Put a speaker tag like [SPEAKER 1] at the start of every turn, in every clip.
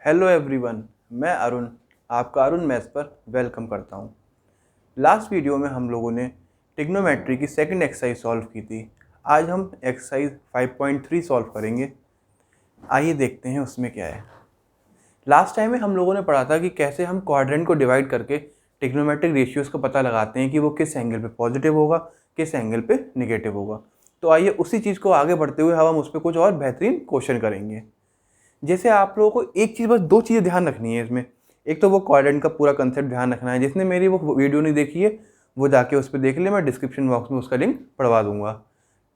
[SPEAKER 1] Hello everyone, मैं अरुण आपका Arun maths पर वेलकम करता हूं। लास्ट वीडियो में हम लोगों ने ट्रिग्नोमेट्री की सेकंड एक्सरसाइज सॉल्व की थी। आज हम एक्सरसाइज 5.3 सॉल्व करेंगे। आइए देखते हैं उसमें क्या है। लास्ट टाइम में हम लोगों ने पढ़ा था कि कैसे हम क्वाड्रेंट को डिवाइड करके ट्रिग्नोमेट्रिक रेशियोज़ का पता लगाते हैं कि वो किस एंगल पे पॉजिटिव होगा, किस एंगल पे निगेटिव होगा। तो आइए उसी चीज़ को आगे बढ़ते हुए हम उस पर कुछ और बेहतरीन क्वेश्चन करेंगे। जैसे आप लोगों को एक चीज़, बस दो चीज़ें ध्यान रखनी है इसमें। एक तो वो क्वाड्रेंट का पूरा कंसेप्ट ध्यान रखना है। जिसने मेरी वो वीडियो नहीं देखी है वो जाके उस पर देख ले, मैं डिस्क्रिप्शन बॉक्स में उसका लिंक पढ़वा दूंगा।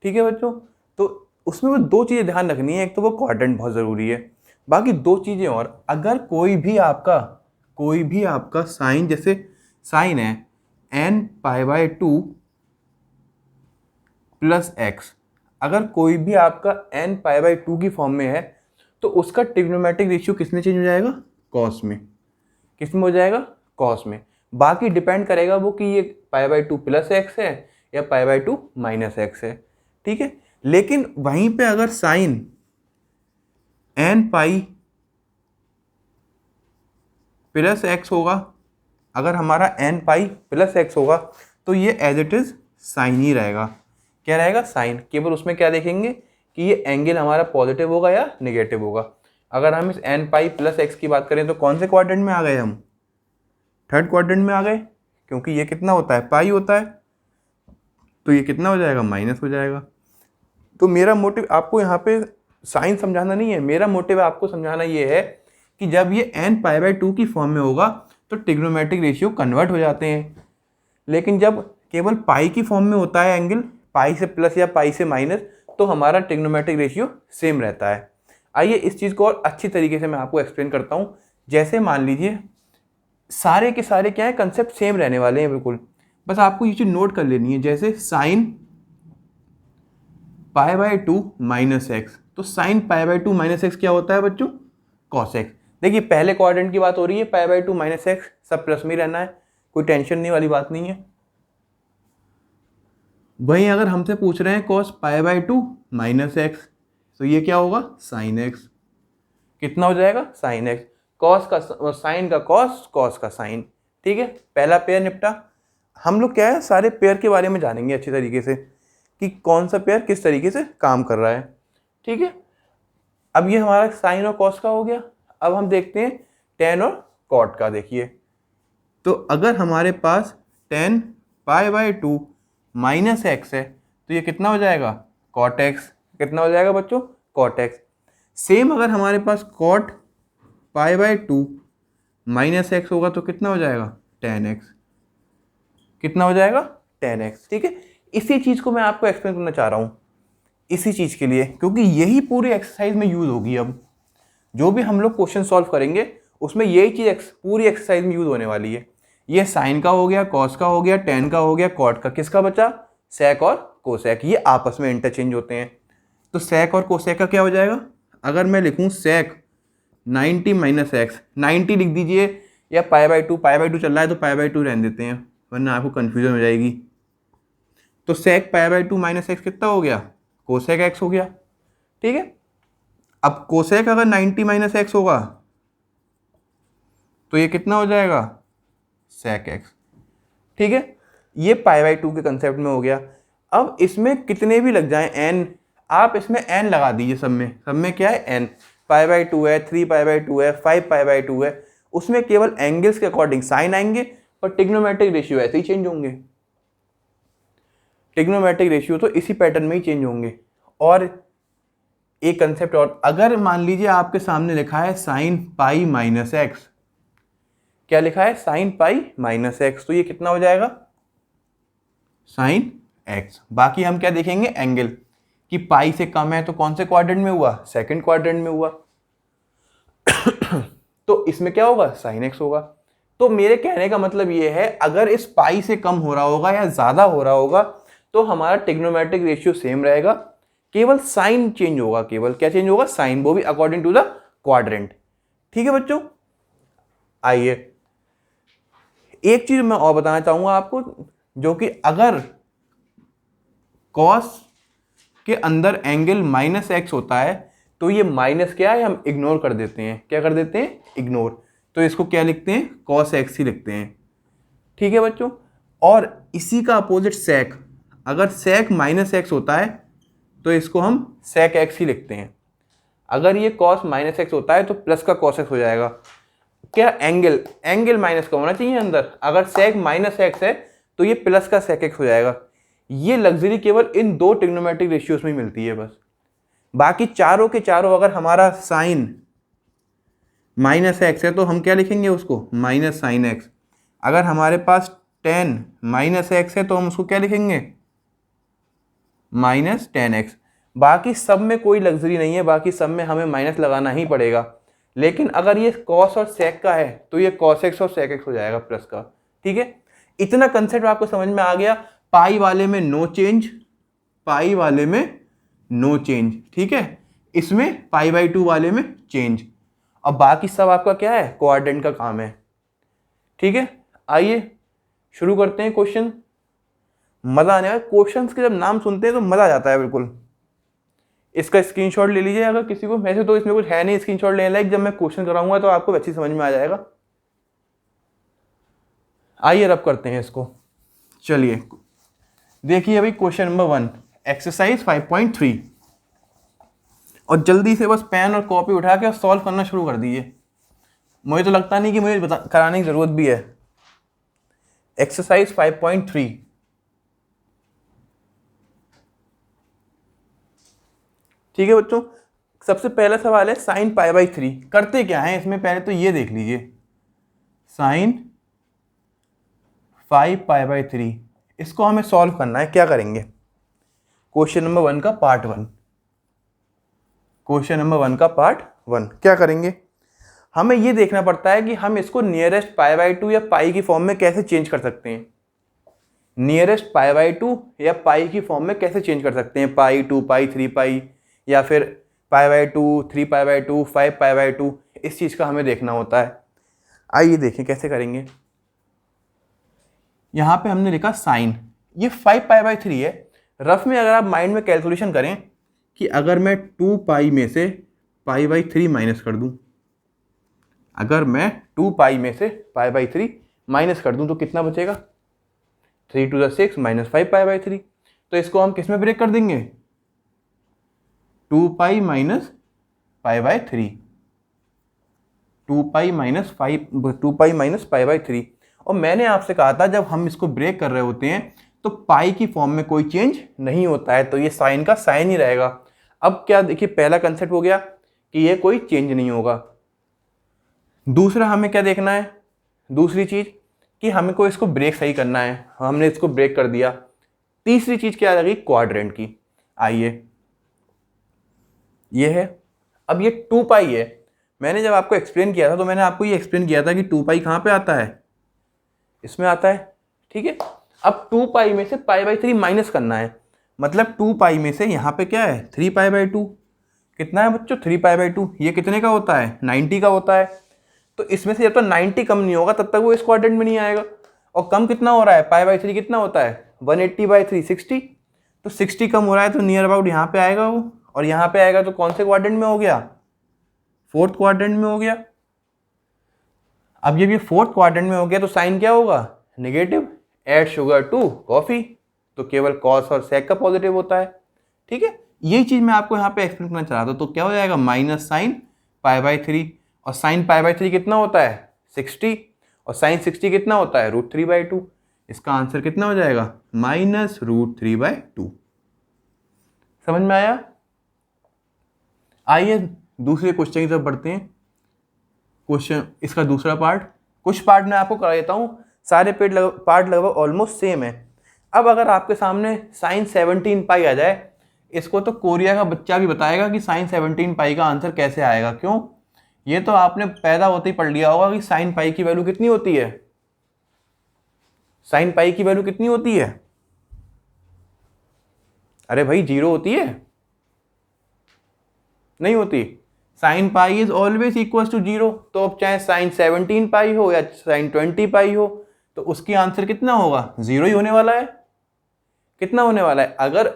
[SPEAKER 1] ठीक है बच्चों, तो उसमें वो दो चीज़ें ध्यान रखनी है। एक तो वो क्वाड्रेंट बहुत ज़रूरी है, बाकी दो चीज़ें और। अगर कोई भी आपका साइन, जैसे साइन है n π/2 प्लस एक्स, अगर कोई भी आपका n π/2 की फॉर्म में है तो उसका ट्रिग्नोमेट्रिक रेशियो किस में चेंज हो जाएगा? कॉस में। किस में हो जाएगा? कॉस में। बाकी डिपेंड करेगा वो कि ये π/2 प्लस एक्स है या π/2 माइनस एक्स है। ठीक है, लेकिन वहीं पे अगर साइन n π प्लस एक्स होगा, अगर हमारा n π प्लस एक्स होगा तो ये एज इट इज साइन ही रहेगा। क्या रहेगा? साइन। केवल उसमें क्या देखेंगे कि ये एंगल हमारा पॉजिटिव होगा या निगेटिव होगा। अगर हम इस n π प्लस एक्स की बात करें तो कौन से क्वाड्रेंट में आ गए हम? थर्ड क्वाड्रेंट में आ गए, क्योंकि ये कितना होता है? पाई होता है, तो ये कितना हो जाएगा? माइनस हो जाएगा। तो मेरा मोटिव आपको यहाँ पे साइन समझाना नहीं है, मेरा मोटिव आपको समझाना ये है कि जब ये n π/2 की फॉर्म में होगा तो ट्रिग्नोमेट्रिक रेशियो कन्वर्ट हो जाते हैं। लेकिन जब केवल पाई की फॉर्म में होता है एंगल, पाई से प्लस या पाई से माइनस, तो हमारा ट्रिग्नोमेट्रिक रेशियो सेम रहता है। आइए इस चीज़ को और अच्छी तरीके से मैं आपको एक्सप्लेन करता हूँ। जैसे मान लीजिए सारे के सारे क्या है, कंसेप्ट सेम रहने वाले हैं बिल्कुल, बस आपको ये चीज़ नोट कर लेनी है। जैसे साइन π/2 माइनस एक्स, तो साइन π/2 माइनस एक्स क्या होता है बच्चों? Cos x. देखिए पहले क्वाड्रेंट की बात हो रही है, π/2 माइनस एक्स सब प्लस में ही रहना है, कोई टेंशन नहीं वाली बात नहीं है। वहीं अगर हमसे पूछ रहे हैं कॉस π/2 माइनस एक्स, तो ये क्या होगा? Sine x. कितना हो जाएगा? Sine x. कॉस का साइन का कॉस, कॉस का साइन। ठीक है, पहला पेयर निपटा। हम लोग क्या है, सारे पेयर के बारे में जानेंगे अच्छी तरीके से कि कौन सा पेयर किस तरीके से काम कर रहा है। ठीक है, अब ये हमारा साइन और कॉस का हो गया। अब हम देखते हैं टेन और कॉट का। देखिए, तो अगर हमारे पास टेन π/2 माइनस एक्स है तो ये कितना हो जाएगा? Cot x. कितना हो जाएगा बच्चों? Cot x. सेम अगर हमारे पास कॉट π/2 माइनस एक्स होगा तो कितना हो जाएगा? Ten x. कितना हो जाएगा? Ten x. ठीक है, इसी चीज़ को मैं आपको एक्सप्लेन करना चाह रहा हूँ, इसी चीज़ के लिए, क्योंकि यही पूरी एक्सरसाइज में यूज़ होगी। अब जो भी हम लोग क्वेश्चन सॉल्व करेंगे उसमें यही चीज़ पूरी एक्सरसाइज में यूज़ होने वाली है। ये साइन का हो गया, कॉस का हो गया, टेन का हो गया, कॉट का। किसका बचा? सेक और कोसेक। ये आपस में इंटरचेंज होते हैं। तो सेक और कोसेक का क्या हो जाएगा? अगर मैं लिखूँ सेक 90 माइनस एक्स, 90 लिख दीजिए, या π/2 चल रहा है तो π/2 रहने देते हैं वरना आपको कन्फ्यूजन हो जाएगी। तो सेक π/2 माइनस एक्स कितना हो गया? कोसेक एक्स हो गया। ठीक है, अब कोसेक अगर 90 माइनस एक्स होगा तो ये कितना हो जाएगा? Sec x. ठीक है, ये π/2 के कंसेप्ट में हो गया। अब इसमें कितने भी लग जाएं n, आप इसमें n लगा दीजिए। सब में क्या है? n। π/2 है, 3π/2 है, 5π/2 है। उसमें केवल एंगल्स के अकॉर्डिंग साइन आएंगे और ट्रिग्नोमेट्रिक रेशियो ऐसे ही चेंज होंगे। ट्रिग्नोमेट्रिक रेशियो तो इसी पैटर्न में ही चेंज होंगे। और एक कंसेप्ट और, अगर मान लीजिए आपके सामने लिखा है साइन पाई माइनस एक्स, क्या लिखा है? साइन पाई माइनस एक्स, तो ये कितना हो जाएगा? Sine x. बाकी हम क्या देखेंगे? एंगल, कि पाई से कम है तो कौन से क्वाड्रेंट में हुआ? सेकंड क्वाड्रेंट में हुआ। तो इसमें क्या होगा? साइन एक्स होगा। तो मेरे कहने का मतलब ये है, अगर इस पाई से कम हो रहा होगा या ज्यादा हो रहा होगा तो हमारा ट्रिग्नोमेट्रिक रेशियो सेम रहेगा, केवल साइन चेंज होगा। केवल क्या चेंज होगा? साइन, वो भी अकॉर्डिंग टू द क्वाड्रेंट। ठीक है बच्चों, आइए एक चीज मैं और बताना चाहूंगा आपको, जो कि अगर कॉस के अंदर एंगल माइनस एक्स होता है तो ये माइनस क्या है, हम इग्नोर कर देते हैं। क्या कर देते हैं, इग्नोर। तो इसको क्या लिखते हैं, कॉस एक्स ही लिखते हैं। ठीक है बच्चों। और इसी का अपोजिट सेक, अगर सेक माइनस एक्स होता है तो इसको हम सेक एक्स ही लिखते हैं। अगर ये कॉस माइनस एक्स होता है तो प्लस का कॉस एक्स हो जाएगा। क्या एंगल, एंगल माइनस का होना चाहिए अंदर। अगर सेक माइनस एक्स है तो ये प्लस का सेक एक्स हो जाएगा। ये लग्जरी केवल इन दो ट्रिग्नोमेट्रिक रेशियोज में मिलती है बस। बाकी चारों के चारों अगर हमारा साइन माइनस एक्स है तो हम क्या लिखेंगे उसको, माइनस साइन एक्स। अगर हमारे पास टेन माइनस एक्स है तो हम उसको क्या लिखेंगे, माइनस टेन एक्स। बाकी सब में कोई लग्जरी नहीं है, बाकी सब में हमें माइनस लगाना ही पड़ेगा। लेकिन अगर ये कॉस और सेक का है तो ये कॉस एक्स और सेक एक्स हो जाएगा प्लस का। ठीक है, इतना कंसेप्ट आपको समझ में आ गया। पाई वाले में नो चेंज, पाई वाले में नो चेंज। ठीक है, इसमें पाई बाई 2 वाले में चेंज। अब बाकी सब आपका क्या है, क्वाड्रेंट का काम है। ठीक है, आइए शुरू करते हैं क्वेश्चन। मजा आने वाला, क्वेश्चंस के जब नाम सुनते हैं तो मजा आ जाता है बिल्कुल। इसका स्क्रीनशॉट ले लीजिए अगर किसी को, वैसे तो इसमें कुछ है नहीं स्क्रीनशॉट लेने लायक, जब मैं क्वेश्चन कराऊंगा तो आपको अच्छी समझ में आ जाएगा। आइए रब करते हैं इसको। चलिए देखिए अभी क्वेश्चन नंबर 1 एक्सरसाइज 5.3, और जल्दी से बस पेन और कॉपी उठा के सॉल्व करना शुरू कर दीजिए। मुझे तो लगता नहीं कि मुझे कराने की जरूरत भी है। एक्सरसाइज 5.3, ठीक है बच्चों। सबसे पहला सवाल है साइन पाई बाई 3। करते क्या है इसमें, पहले तो ये देख लीजिए, साइन 5 पाई बाई 3, इसको हमें सॉल्व करना है। क्या करेंगे, क्वेश्चन नंबर 1 का पार्ट 1, क्वेश्चन नंबर 1 का पार्ट 1 क्या करेंगे, हमें ये देखना पड़ता है कि हम इसको नियरेस्ट पाई बाई 2 या पाई की फॉर्म में कैसे चेंज कर सकते हैं। नियरेस्ट पाई बाई 2 या पाई की फॉर्म में कैसे चेंज कर सकते हैं, पाई 2 पाई 3 पाई, या फिर pi by 2 3 pi by 2 5 pi by 2, इस चीज़ का हमें देखना होता है। आइए देखें कैसे करेंगे। यहाँ पे हमने लिखा साइन, ये 5 पाई बाई 3 है। रफ में अगर आप माइंड में कैलकुलेशन करें कि अगर मैं 2 पाई में से पाई बाई 3 माइनस कर दूं, अगर मैं 2 पाई में से पाई बाई 3 माइनस कर दूं तो कितना बचेगा, 3 to the 6 minus 5 pi by 3। तो इसको हम किस में ब्रेक कर देंगे, 2 pi minus pi by 3, 2 pi minus 5 pi by 3। और मैंने आपसे कहा था जब हम इसको ब्रेक कर रहे होते हैं तो पाई की फॉर्म में कोई चेंज नहीं होता है, तो ये साइन का साइन ही रहेगा। अब क्या देखिए, पहला कंसेप्ट हो गया कि ये कोई चेंज नहीं होगा। दूसरा हमें क्या देखना है, दूसरी चीज कि हमें को इसको ब्रेक सही करना है, हमने इसको ब्रेक कर दिया। तीसरी चीज क्या लगी, क्वाड्रेंट की। आइए ये है, अब ये 2 पाई है। मैंने जब आपको एक्सप्लेन किया था तो मैंने आपको ये एक्सप्लेन किया था कि 2 पाई कहाँ पे आता है, इसमें आता है। ठीक है, अब 2 पाई में से पाई बाई 3 माइनस करना है, मतलब 2 पाई में से यहाँ पे क्या है 3 पाई बाई 2, कितना है बच्चों 3 पाई बाई 2, ये कितने का होता है 90 का होता है। तो इसमें से जब तक 90 कम नहीं होगा तब तक वो इस क्वाड्रेंट में नहीं आएगा। और कम कितना हो रहा है, पाई बाई 3 कितना होता है 180 बाई 3 60, तो 60 कम हो रहा है तो नियर अबाउट यहाँ पे आएगा वो, और यहाँ पे आएगा तो कौन से क्वाड्रेंट में हो गया, 4th क्वाड्रेंट में हो गया। अब जब ये 4th क्वाड्रेंट में हो गया तो साइन क्या होगा, negative. Add sugar to coffee, तो केवल कॉस और सेक का पॉजिटिव होता है। ठीक है, यही चीज मैं आपको यहाँ पे एक्सप्लेन करना चाह रहा था। तो क्या हो जाएगा, माइनस साइन पाई बाई 3, और साइन पाई बाई 3 कितना होता है 60, और साइन 60 कितना होता है √3/2। इसका आंसर कितना हो जाएगा, माइनस √3/2। समझ में आया। आइए दूसरे क्वेश्चन की तरफ बढ़ते हैं। क्वेश्चन इसका दूसरा पार्ट, कुछ पार्ट मैं आपको करा देता हूँ, सारे पार्ट लगभग ऑलमोस्ट सेम है। अब अगर आपके सामने साइन 17 पाई आ जाए, इसको तो कोरिया का बच्चा भी बताएगा कि साइन 17 पाई का आंसर कैसे आएगा। क्यों, ये तो आपने पैदा होते ही पढ़ लिया होगा कि साइन पाई की वैल्यू कितनी होती है, साइन पाई की वैल्यू कितनी होती है, अरे भाई 0 होती है, नहीं होती। Sine pi is always equal to 0। तो अब चाहे साइन 17 पाई हो या साइन 20 पाई हो, तो उसकी आंसर कितना होगा, 0 ही होने वाला है। कितना होने वाला है, अगर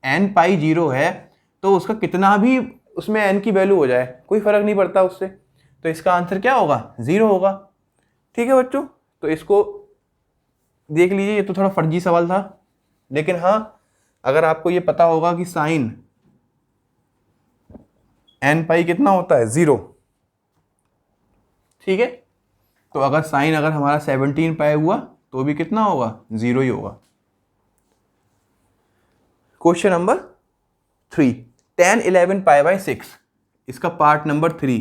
[SPEAKER 1] n पाई 0 है तो उसका कितना भी उसमें n की वैल्यू हो जाए, कोई फ़र्क नहीं पड़ता उससे। तो इसका आंसर क्या होगा, 0 होगा। ठीक है बच्चों, तो इसको देख लीजिए, ये तो थोड़ा फर्जी सवाल था, लेकिन हाँ अगर आपको ये पता होगा कि साइन n पाई कितना होता है, 0। ठीक है, तो अगर साइन अगर हमारा 17 पाई हुआ तो भी कितना होगा, 0 ही होगा। Question number 3, tan 11 pi by 6, इसका part number 3,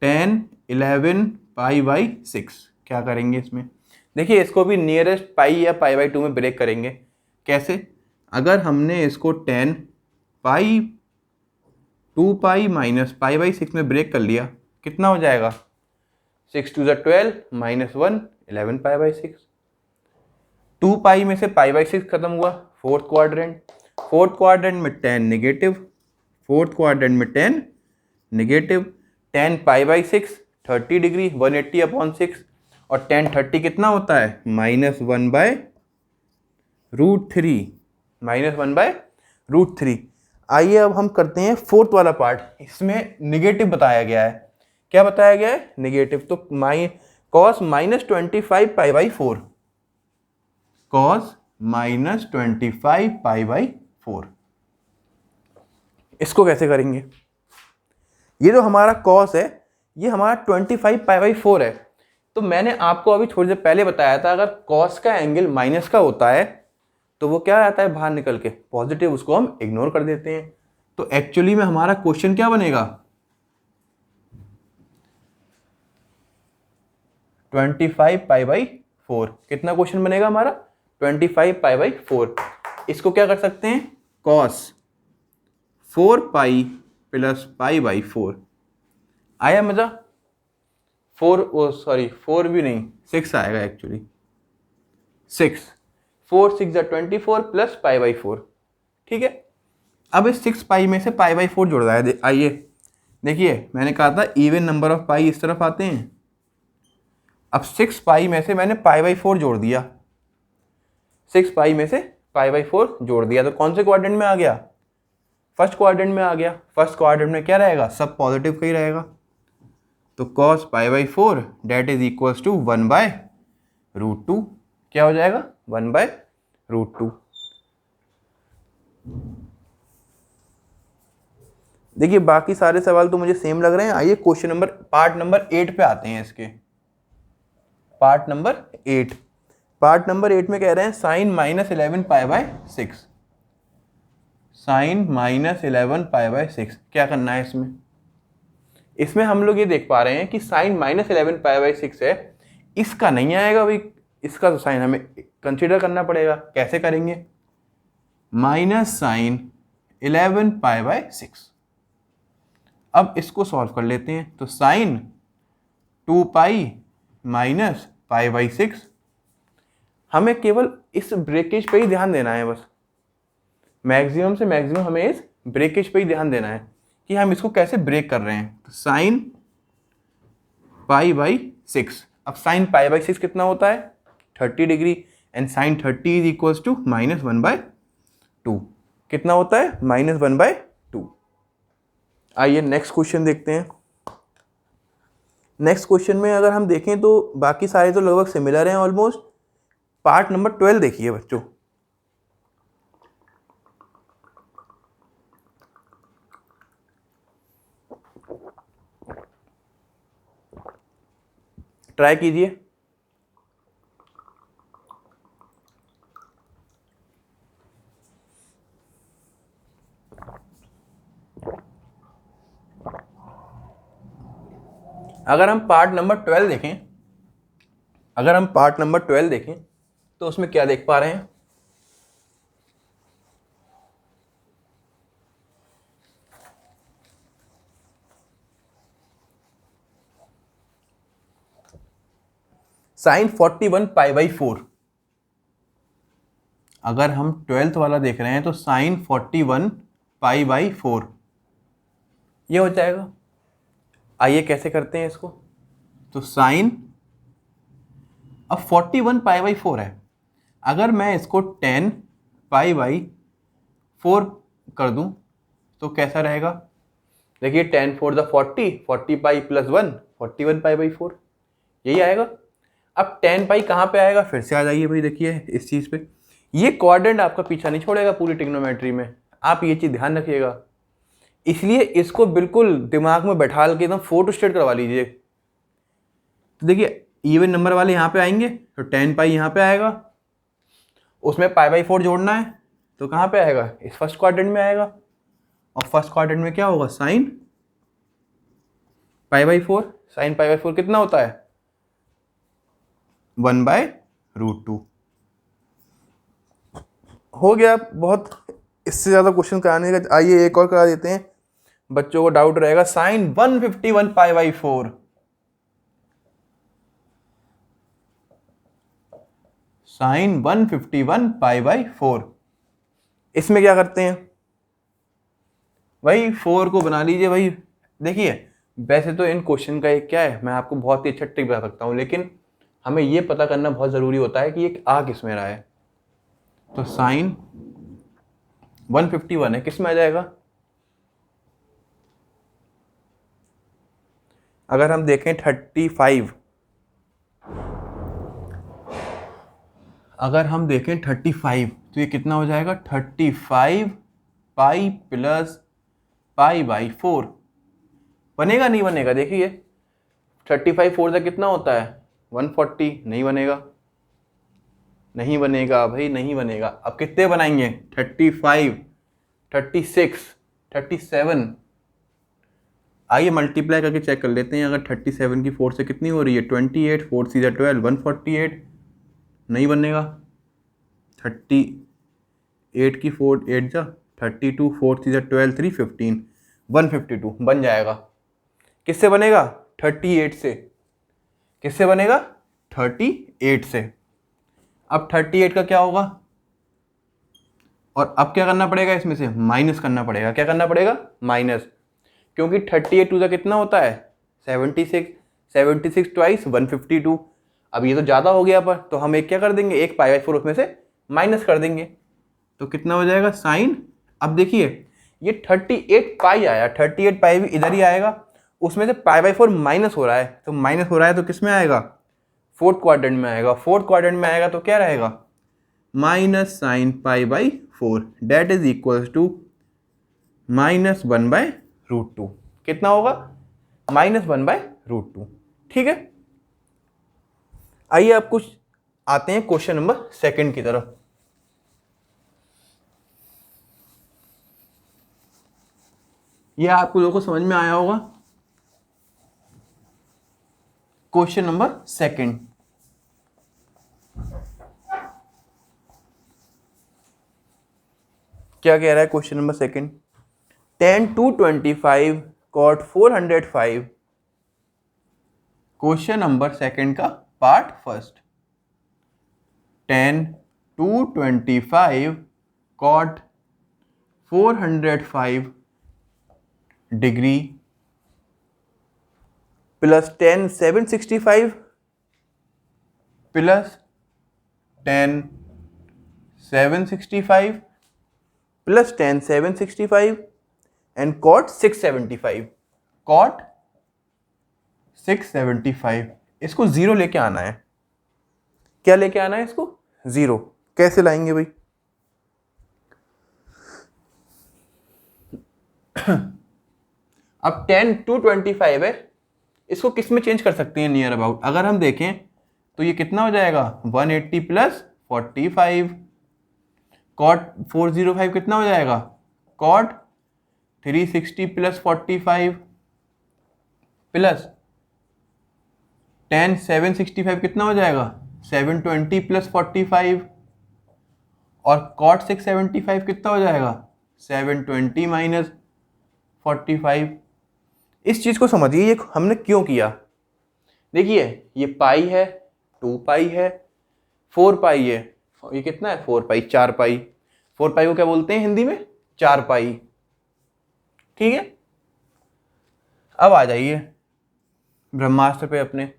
[SPEAKER 1] tan 11 pi by 6 क्या करेंगे इसमें। देखिए इसको भी नियरेस्ट पाई या पाई बाई 2 में ब्रेक करेंगे। कैसे, अगर हमने इसको tan pi 2 pi minus pi by 6 में ब्रेक कर लिया, कितना हो जाएगा, 6 2 12 माइनस 1 11 पाई बाई 6। 2 पाई में से पाई बाई 6 खत्म हुआ, फोर्थ क्वाड्रेंट में tan नेगेटिव, फोर्थ क्वाड्रेंट में tan negative, tan pi by 6 30 degree 180 upon 6, और tan 30 कितना होता है, -1 बाय रूट 3, -1 बाय रूट 3। आइए अब हम करते हैं फोर्थ वाला पार्ट, इसमें निगेटिव बताया गया है। क्या बताया गया है, निगेटिव। तो cos -25 pi by 4, cos -25 pi by 4, इसको कैसे करेंगे। ये जो हमारा cos है ये हमारा 25 पाई बाई 4 है। तो मैंने आपको अभी थोड़ी देर पहले बताया था, अगर cos का एंगल माइनस का होता है तो वो क्या आता है बाहर निकल के पॉजिटिव, उसको हम इग्नोर कर देते हैं। तो एक्चुअली में हमारा क्वेश्चन क्या बनेगा, 25 पाई बाई 4, कितना क्वेश्चन बनेगा हमारा, 25 पाई बाई 4। इसको क्या कर सकते हैं, cos 4 pi plus pi by 4। आया मजा, 4 भी नहीं, 6 आएगा एक्चुअली, 6 4 6 24 प्लस पाई बाई 4। ठीक है, अब इस 6 पाई में से पाई बाई 4 जोड़ रहा है। आइए देखिए, मैंने कहा था इवन नंबर ऑफ पाई इस तरफ आते हैं। अब 6 पाई में से मैंने पाई बाई 4 जोड़ दिया, 6 पाई में से पाई बाई 4 जोड़ दिया, तो कौन से क्वाड्रेंट में आ गया, फर्स्ट क्वाड्रेंट में आ गया। फर्स्ट क्वाड्रेंट में क्या रहेगा, सब पॉजिटिव का ही रहेगा। तो cos pi by 4 that is equals to 1 by root 2, क्या हो जाएगा, 1 बाय रूट 2। देखिए बाकी सारे सवाल तो मुझे सेम लग रहे हैं। आइए क्वेश्चन नंबर पार्ट नंबर 8 पे आते हैं। इसके पार्ट नंबर 8 में कह रहे हैं sine -11 pi by 6, sine -11 pi by 6 क्या करना है इसमें। इसमें हम लोग ये देख पा रहे हैं कि साइन -11 पाई बाय 6 है, इसका नहीं आएगा भाई, इसका तो साइन हमें कंसीडर करना पड़ेगा। कैसे करेंगे, माइनस साइन 11 पाई बाय 6। अब इसको सॉल्व कर लेते हैं। तो sine 2 pi minus pi by 6, हमें केवल इस ब्रेकेज पे ही ध्यान देना है, बस मैक्सिमम से मैक्सिमम हमें इस ब्रेकेज पे ही ध्यान देना है कि हम इसको कैसे ब्रेक कर रहे हैं। तो साइन पाई बाई 6, अब साइन पाई बाई 6 कितना होता है, 30 degree, and sine 30 is equals to -1 by 2, कितना होता है, -1 बाय 2। आइए नेक्स्ट क्वेश्चन देखते हैं। नेक्स्ट क्वेश्चन में अगर हम देखें तो बाकी सारे तो लगभग सिमिलर हैं ऑलमोस्ट। पार्ट नंबर 12 देखिए बच्चों। ट्राई कीजिए। अगर हम पार्ट नंबर 12 देखें, तो उसमें क्या देख पा रहे हैं, साइन 41 पाई बाई 4। अगर हम 12th वाला देख रहे हैं तो साइन 41 पाई बाई 4 ये हो जाएगा। आइए कैसे करते हैं इसको। तो साइन, अब 41 पाई बाई 4 है, अगर मैं इसको 10 पाई बाई 4 कर दूं तो कैसा रहेगा, देखिए 10 4 the 40, 40 pi plus 1, 41 pi by 4, यही आएगा। अब 10 पाई कहाँ पे आएगा, फिर से आ जाइए भाई, देखिए इस चीज़ पे, ये क्वाड्रेंट आपका पीछा नहीं छोड़ेगा पूरी ट्रिग्नोमेट्री में, आप ये चीज़ ध्यान रखिएगा। इसलिए इसको बिल्कुल दिमाग में बैठा के एकदम फोटो स्टेट करवा लीजिए। तो देखिए इवन नंबर वाले यहाँ पे आएंगे तो 10 पाई यहाँ पे आएगा, उसमें पाई बाई 4 जोड़ना है तो कहाँ पे आएगा, इस फर्स्ट क्वाड्रेंट में आएगा। और फर्स्ट क्वाड्रेंट में क्या होगा, sign pi by 4, sign pi by 4 कितना होता है, 1/√2। हो गया, बहुत इससे ज़्यादा क्वेश्चन कराने का। आइए एक और करा देते हैं, बच्चों को डाउट रहेगा, sine 151 pi by 4, sine 151 pi by 4, इसमें क्या करते हैं भाई, 4 को बना लीजिए भाई। देखिए वैसे तो इन क्वेश्चन का एक क्या है, मैं आपको बहुत ही अच्छा ट्रिक बता सकता हूँ, लेकिन हमें ये पता करना बहुत ज़रूरी होता है कि ये आ किस में रहा है। तो साइन 151 है, किस में आ जाएगा, अगर हम देखें 35, अगर हम देखें 35 तो ये कितना हो जाएगा, 35 पाई प्लस पाई बाई 4, बनेगा नहीं बनेगा, देखिए 35 4 से कितना होता है 140, नहीं बनेगा, नहीं बनेगा भाई, नहीं बनेगा। अब कितने बनाएंगे, 35, 36, 37, आइए मल्टीप्लाई करके चेक कर लेते हैं। अगर 37 की 4 से कितनी हो रही है, 28, 4 सीधा 12, 148, नहीं बनेगा। 38 की 4 8 जा 32, 4 सीधा 12, 3 15, 152 बन जाएगा। किससे बनेगा, 38 से। किससे बनेगा, 38 से। अब 38 का क्या होगा, और अब क्या करना पड़ेगा, इसमें से माइनस करना पड़ेगा। क्या करना पड़ेगा, माइनस, क्योंकि 38 टू का कितना होता है 76, 76 ट्वाइस 152। अब ये तो ज़्यादा हो गया पर, तो हम एक क्या कर देंगे, एक पाई बाई 4 उसमें से माइनस कर देंगे, तो कितना हो जाएगा साइन। अब देखिए ये 38 पाई आया, 38 पाई भी इधर ही आएगा, उसमें से पाई बाई 4 माइनस हो रहा है, तो माइनस हो रहा है तो किस में आएगा, फोर्थ क्वाड्रेंट में आएगा। फोर्थ क्वाड्रेंट में आएगा तो क्या रहेगा, minus sine pi by 4 that is equals to -1/√2। कितना होगा, -1/√2। ठीक है, आइए अब कुछ आते हैं क्वेश्चन नंबर 2 की तरफ। यह आपको लोगों को समझ में आया होगा। क्वेश्चन नंबर 2 क्या कह रहा है, question number 2, 10 to 25 cot 405। Question number 2 का part first, 10 to 25 cot 405 degree plus 10 765 plus 10 765 plus 10 765 and cot 675, cot 675। इसको 0 लेके आना है। क्या लेके आना है इसको, 0। कैसे लाएंगे भाई, अब 10 to 25 है, इसको किस में चेंज कर सकते हैं, नियर अबाउट। अगर हम देखें तो ये कितना हो जाएगा 180 प्लस 45, कॉट 405 कितना हो जाएगा, कॉट 360 प्लस 45 प्लस 10 765 कितना हो जाएगा 720 प्लस 45, और कॉट 675 कितना हो जाएगा 720 माइनस 45। इस चीज़ को समझिए, ये हमने क्यों किया। देखिए ये पाई है, 2 पाई है, 4 पाई है, ये कितना है 4 पाई, 4 पाई। 4 पाई को क्या बोलते हैं हिंदी में, 4 पाई। ठीक है, अब आ जाइए ब्रह्मास्त्र पे अपने।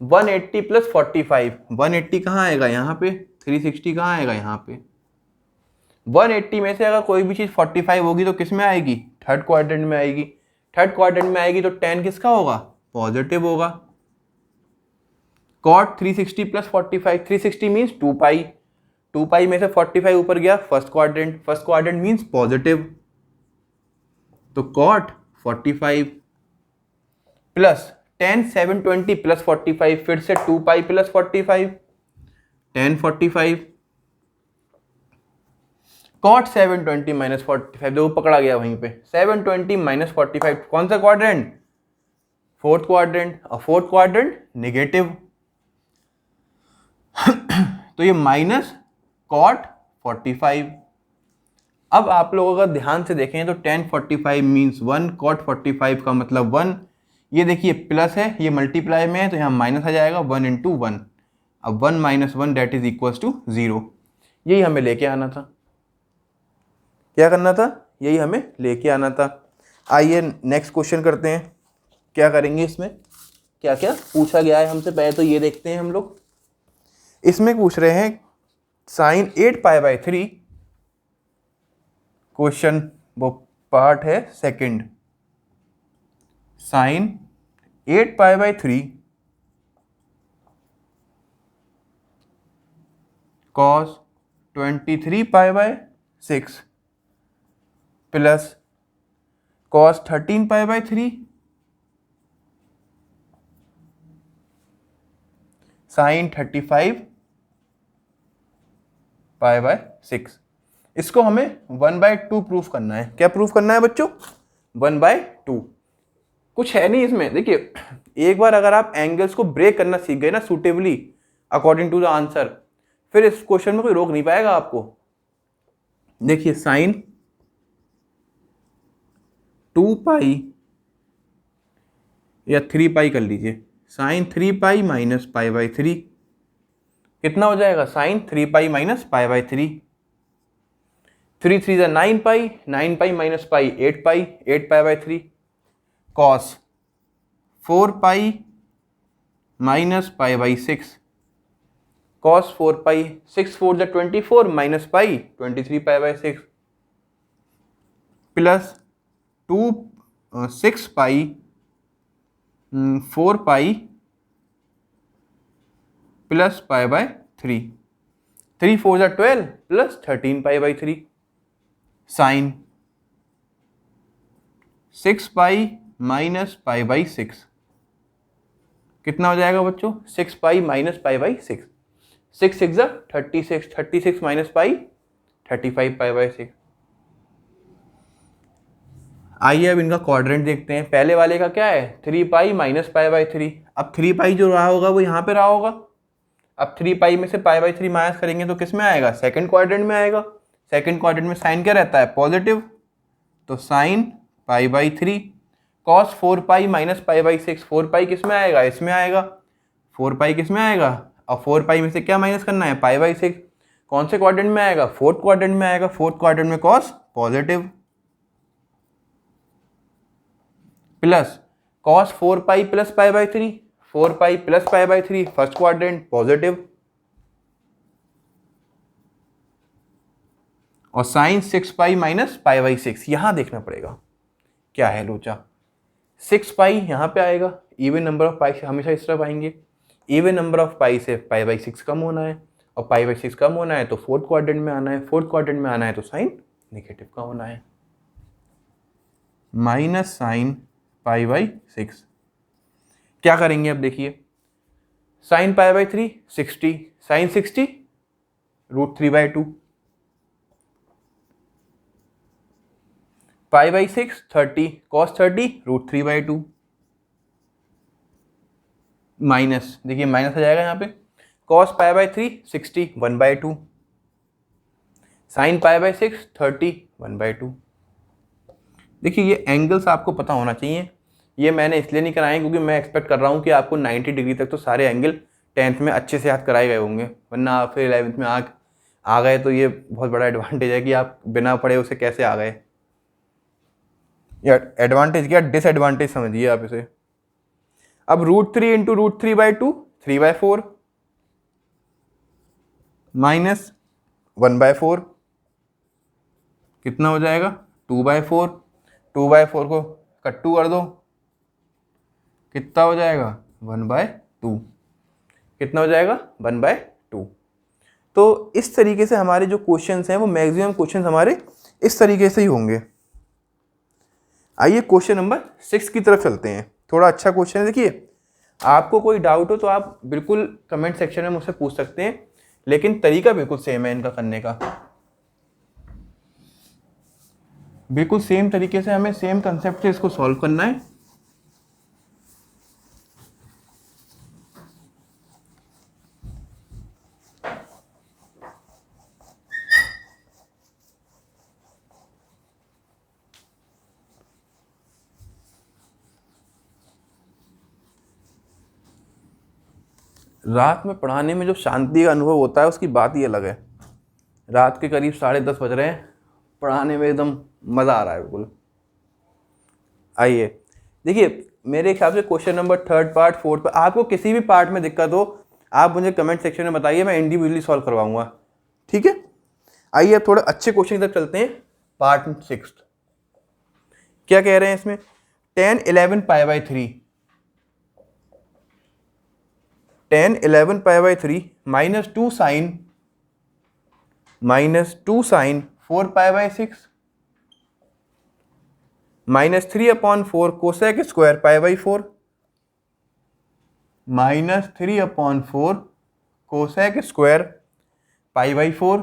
[SPEAKER 1] 180 प्लस 45, 180 कहाँ आएगा यहाँ पे, 360 कहाँ आएगा यहाँ पे। 180 में से अगर कोई भी चीज़ 45 होगी तो किस में आएगी, थर्ड क्वाड्रेंट में आएगी। थर्ड क्वाड्रेंट में आएगी तो tan किसका होगा, पॉजिटिव होगा। cot 360 प्लस 45, 360 मीन्स 2 पाई, 2 पाई में से 45 ऊपर गया फर्स्ट क्वाड्रेंट मीन्स पॉजिटिव, तो cot 45 प्लस tan 720 प्लस 45, फिर से 2 pi plus 45, tan 45, cot 720 minus 45, देखो पकड़ा गया वहीं पे, 720 माइनस 45 कौन सा क्वाड्रेंट, फोर्थ क्वाड्रेंट, और फोर्थ क्वाड्रेंट नेगेटिव, तो ये माइनस cot 45। अब आप लोग अगर ध्यान से देखें तो tan 45 मीन्स 1, cot 45 का मतलब 1, ये देखिए प्लस है, ये मल्टीप्लाई में है तो यहाँ माइनस आ जाएगा, 1 इंटू 1, अब 1 minus 1 that is equals to 0। यही हमें लेके आना था, क्या करना था, यही हमें लेके आना था। आइए नेक्स्ट क्वेश्चन करते हैं, क्या करेंगे इसमें, क्या क्या पूछा गया है हमसे, पहले तो ये देखते हैं हम लोग। इसमें पूछ रहे हैं साइन 8π/3, क्वेश्चन वो पार्ट है second, sine 8π/3 cos 23π/6 plus cos 13π/3 sine 35π/6। इसको हमें 1/2 प्रूफ करना है। क्या प्रूफ करना है बच्चों, 1/2। कुछ है नहीं इसमें, देखिए एक बार अगर आप एंगल्स को ब्रेक करना सीख गए ना suitably according to the answer, फिर इस क्वेश्चन में कोई रोक नहीं पाएगा आपको। देखिए साइन 2 पाई या 3 पाई कर लीजिए, साइन 3 पाई माइनस π/3 कितना हो जाएगा, साइन 3 पाई माइनस π/3, 3 3 जा 9 पाई, 9 पाई माइनस पाई 8 पाई, 8π/3 कॉस 4 पाई माइनस π/6, कॉस 4 पाई, 6 4 जा 24 माइनस पाई 23π/6 प्लस 6 पाई 4 पाई प्लस π/3, 3 4 जा 12 प्लस 13π/3 साइन 6 पाई माइनस π/6 कितना हो जाएगा बच्चों, 6 पाई माइनस π/6, 6 6 जा 36, 36 माइनस पाई 35π/6। आइए अब इनका क्वाड्रेंट देखते हैं। पहले वाले का क्या है, 3 पाई माइनस π/3, अब 3 पाई जो रहा होगा वो यहाँ पे रहा होगा, अब 3 पाई में से π/3 माइनस करेंगे तो किस में आएगा, सेकंड क्वाड्रेंट में आएगा। सेकंड क्वाड्रेंट में साइन क्या रहता है, पॉजिटिव, तो साइन π/3 कॉस 4 पाई माइनस π/6, 4 पाई किस में आएगा, इसमें आएगा, 4 पाई किस में आएगा, और 4 पाई में से क्या माइनस करना है, π/6, कौन से क्वाड्रेंट में आएगा, फोर्थ क्वाड्रेंट में आएगा, फोर्थ क्वाड्रेंट में cos positive plus cos 4 pi plus π/3, 4 pi plus π/3 first quadrant positive, और साइन 6 पाई माइनस π/6, यहां देखना पड़ेगा क्या है लोचा, 6 पाई यहाँ पे आएगा, इवन नंबर ऑफ पाई से हमेशा इस तरफ आएंगे, इवन नंबर ऑफ पाई से π/6 कम होना है, और π/6 कम होना है तो फोर्थ क्वाड्रेंट में आना है, फोर्थ क्वाड्रेंट में आना है तो साइन नेगेटिव का होना है, माइनस साइन π/6। क्या करेंगे अब देखिए, साइन π/3 60, साइन 60 √3/2, π/6 30, cos 30 √3/2 माइनस, देखिए माइनस आ जाएगा यहाँ पे, cos π/3 60 1/2, साइन π/6 30 1/2। देखिए ये एंगल्स आपको पता होना चाहिए, ये मैंने इसलिए नहीं कराए क्योंकि मैं एक्सपेक्ट कर रहा हूँ कि आपको 90 डिग्री तक तो सारे एंगल 10th में अच्छे से याद कराए गए होंगे, वरना फिर 11th में आ गए तो ये बहुत बड़ा एडवांटेज है कि आप बिना पढ़े उसे कैसे आ गए, या एडवांटेज क्या डिसएडवांटेज समझिए आप इसे। अब √3 इंटू √3/2 3/4 माइनस 1/4 कितना हो जाएगा 2/4, 2/4 को कट्टू कर दो, कितना हो जाएगा 1/2। कितना हो जाएगा 1/2। तो इस तरीके से हमारे जो क्वेश्चंस हैं वो मैक्सिमम क्वेश्चंस हमारे इस तरीके से ही होंगे। आइए क्वेश्चन नंबर 6 की तरफ चलते हैं। थोड़ा अच्छा क्वेश्चन है। देखिए, आपको कोई डाउट हो तो आप बिल्कुल कमेंट सेक्शन में मुझसे पूछ सकते हैं, लेकिन तरीका बिल्कुल सेम है इनका करने का। बिल्कुल सेम तरीके से हमें सेम कंसेप्ट से इसको सॉल्व करना है। रात में पढ़ाने में जो शांति का अनुभव होता है उसकी बात ही अलग है। रात के करीब 10:30 बज रहे हैं, पढ़ाने में एकदम मज़ा आ रहा है बिल्कुल। आइए देखिए, मेरे हिसाब से क्वेश्चन नंबर 3 पार्ट 4 पर आपको किसी भी पार्ट में दिक्कत हो आप मुझे कमेंट सेक्शन में बताइए, मैं इंडिविजुअली सॉल्व करवाऊंगा। ठीक है, आइए अब थोड़े अच्छे क्वेश्चन की तरफ चलते हैं। पार्ट 6 क्या कह रहे हैं इसमें? 10 11 π/3 10 11 π/3 -2 sin 4 π/6 -3/4 cosec square π/4 -3/4 cosec square π/4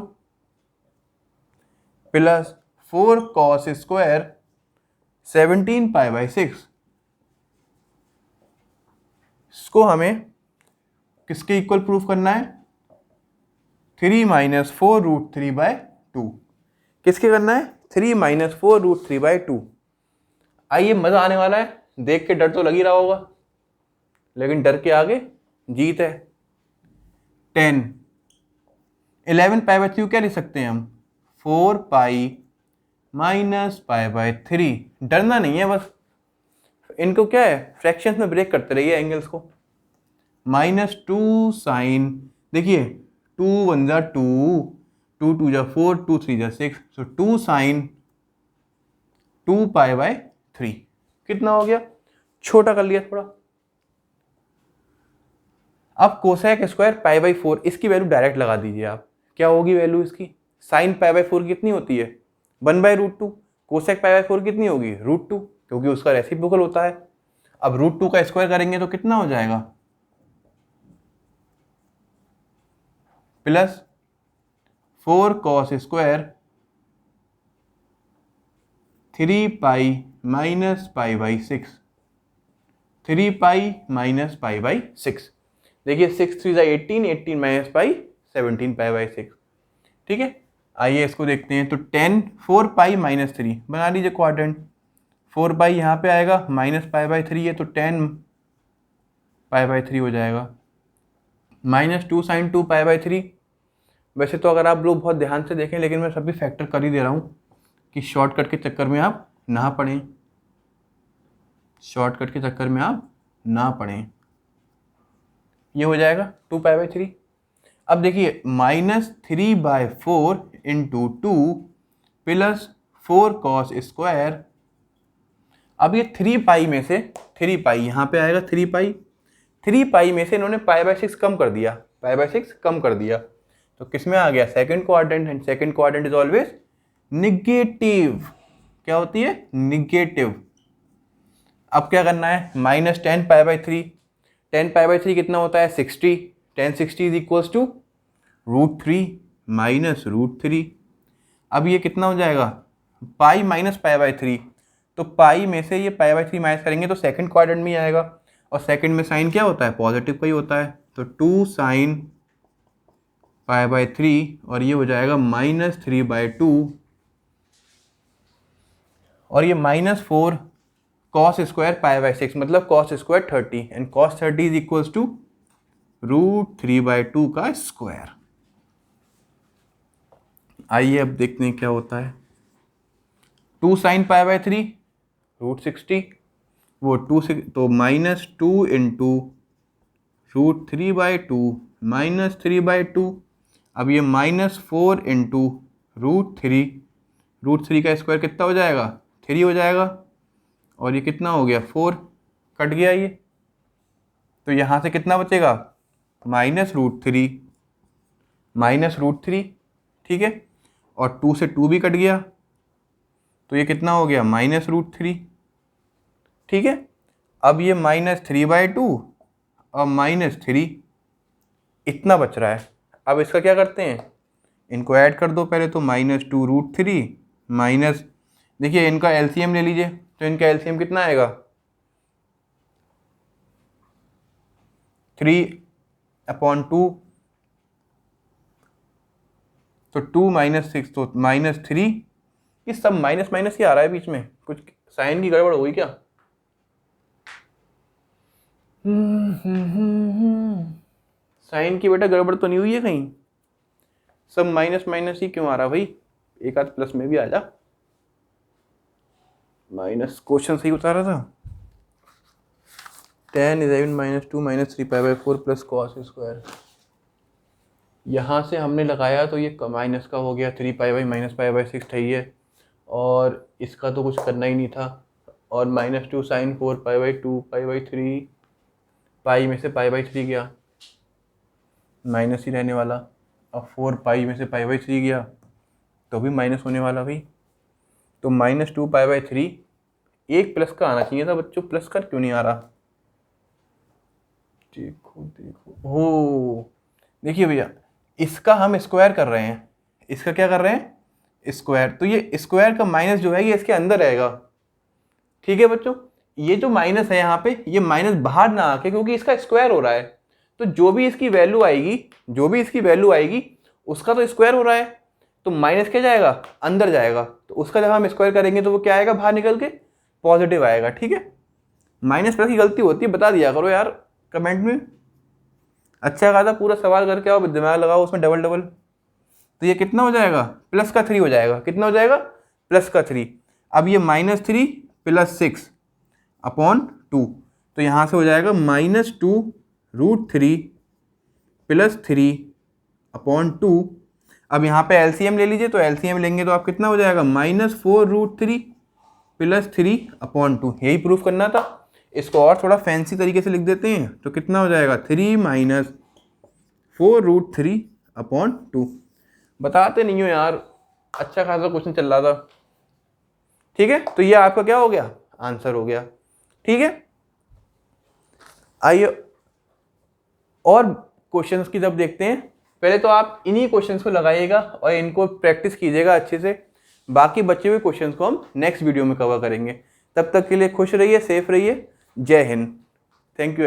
[SPEAKER 1] plus 4 cos square 17 π/6। इसको हमें किसके इक्वल प्रूफ करना है? 3 - 4√3/2। किसके करना है? 3 - 4√3/2। आइए, मजा आने वाला है। देख के डर तो लग ही रहा होगा, लेकिन डर के आगे जीत है। 10 11 π/3 क्या लिख सकते हैं हम? 4 पाई माइनस π/3। डरना नहीं है, बस इनको क्या है, फ्रैक्शंस में ब्रेक करते रहिए एंगल्स को। -2 साइन, देखिए 2 1 जा 2, 2 2 जा 4, 2 3 जा 6, सो 2 साइन 2 π/3। कितना हो गया? छोटा कर लिया थोड़ा। अब कोसेक स्क्वायर π/4, इसकी वैल्यू डायरेक्ट लगा दीजिए आप। क्या होगी वैल्यू इसकी? साइन π/4 कितनी होती है? 1/√2। कोसेक π/4 कितनी होगी? √2, क्योंकि उसका रेसिप्रोकल होता है। अब √2 का स्क्वायर करेंगे तो कितना हो जाएगा? Plus 4 cos square 3 pi minus π/6। 3 pi minus π/6। देखिए 6 3 18, 18 माइनस पाई 17 π/6। ठीक है, आइए इसको देखते हैं। तो 10 4 पाई माइनस 3 बना लीजिए क्वाड्रेंट। 4 पाई यहाँ पे आएगा, माइनस π/3 है तो 10 π/3 हो जाएगा। -2 साइन 2 π/3। वैसे तो अगर आप लोग बहुत ध्यान से देखें, लेकिन मैं सभी फैक्टर कर ही दे रहा हूँ कि शॉर्टकट के चक्कर में आप ना पढ़ें। शॉर्टकट के चक्कर में आप ना पढ़ें। ये हो जाएगा 2 π/3। अब देखिए -3/4 इंटू 2 प्लस 4 कॉस स्क्वायर। अब ये 3 पाई में से 3 पाई यहाँ पे आएगा, 3 पाई 3 पाई में से इन्होंने π/6 कम कर दिया, π/6 कम कर दिया, तो किस में आ गया? Second quadrant. And second quadrant is always negative. क्या होती है? निगेटिव। अब क्या करना है? -10 π/3। 10 π/3 कितना होता है? 60। 10 60 इज इक्वल्स टू √3 माइनस √3। अब ये कितना हो जाएगा? Pi minus π/3। तो पाई में से ये π/3 माइनस करेंगे तो सेकंड क्वाड्रेंट में ही आएगा, और सेकंड में साइन क्या होता है? पॉजिटिव का ही होता है। तो 2 साइन π/3, और ये हो जाएगा -3/2, और ये -4 कॉस स्क्वायर π/6, मतलब cos square 30, and cos 30 is equals to √3/2 का स्क्वायर। आइए अब देखते हैं क्या होता है। 2 साइन π/3 √60, वो 2 से तो -2 इंटू √3/2 -3/2। अब ये -4 इंटू √3, √3 का स्क्वायर कितना हो जाएगा? 3 हो जाएगा, और ये कितना हो गया 4, कट गया ये। तो यहाँ से कितना बचेगा -√3, -√3, ठीक है। और 2 से 2 भी कट गया, तो ये कितना हो गया -√3, ठीक है। अब ये -3/2 और -3 इतना बच रहा है। अब इसका क्या करते हैं, इनको ऐड कर दो पहले। तो -2√3 माइनस, देखिए इनका एलसीएम ले लीजिए, तो इनका एलसीएम कितना आएगा 3/2, तो 2 - 6 तो -3। ये सब माइनस माइनस ही आ रहा है बीच में, कुछ साइन की गड़बड़ हुई क्या? साइन की बेटा गड़बड़ तो नहीं हुई है कहीं? सब माइनस माइनस ही क्यों आ रहा भाई? एक आध प्लस में भी आ जा। माइनस क्वेश्चन सही उतारा था। tan is even -2 - 3π/4 + cos square. यहाँ से हमने लगाया तो ये माइनस का हो गया, 3π/ -π/6 था ये, और इसका तो कुछ करना ही नहीं था। और -2 sin 4π/2 π/3, पाई में से π/3 गया, माइनस ही रहने वाला। अब 4 पाई में से π/3 गया तो भी माइनस होने वाला भाई। तो -2 π/3, एक प्लस का आना चाहिए था बच्चों, प्लस का क्यों नहीं आ रहा? देखो देखो हो, देखिए भैया इसका हम स्क्वायर कर रहे हैं, इसका क्या कर रहे हैं स्क्वायर। तो ये स्क्वायर का माइनस जो है ये इसके अंदर रहेगा, ठीक है बच्चों। ये जो माइनस है यहाँ पे, ये माइनस बाहर ना आके, क्योंकि इसका स्क्वायर हो रहा है, तो जो भी इसकी वैल्यू आएगी उसका तो स्क्वायर हो रहा है, तो माइनस क्या जाएगा अंदर जाएगा। तो उसका जब हम स्क्वायर करेंगे तो वो क्या आएगा बाहर निकल के, पॉजिटिव आएगा, ठीक है। माइनस प्लस की गलती होती है, बता दिया करो यार कमेंट में। अच्छा खासा पूरा सवाल करके आओ, दिमाग लगाओ उसमें डबल डबल। तो ये कितना हो जाएगा +3 हो जाएगा, कितना हो जाएगा +3। अब ये -3 + 6/2, तो यहाँ से हो जाएगा -2√3 + 3/2। अब यहाँ पे एलसीएम ले लीजिए, तो एलसीएम लेंगे तो आप कितना हो जाएगा -4√3 + 3/2। यही प्रूफ करना था। इसको और थोड़ा फैंसी तरीके से लिख देते हैं, तो कितना हो जाएगा 3 - 4√3/2। बताते नहीं हो यार, अच्छा खासा क्वेश्चन चल रहा था, ठीक है। तो ये आपका क्या हो गया आंसर हो गया, ठीक है। आइए और क्वेश्चंस की जब देखते हैं, पहले तो आप इन्हीं क्वेश्चंस को लगाइएगा और इनको प्रैक्टिस कीजिएगा अच्छे से। बाकी बचे हुए क्वेश्चंस को हम नेक्स्ट वीडियो में कवर करेंगे। तब तक के लिए खुश रहिए, सेफ रहिए। जय हिंद, थैंक यू।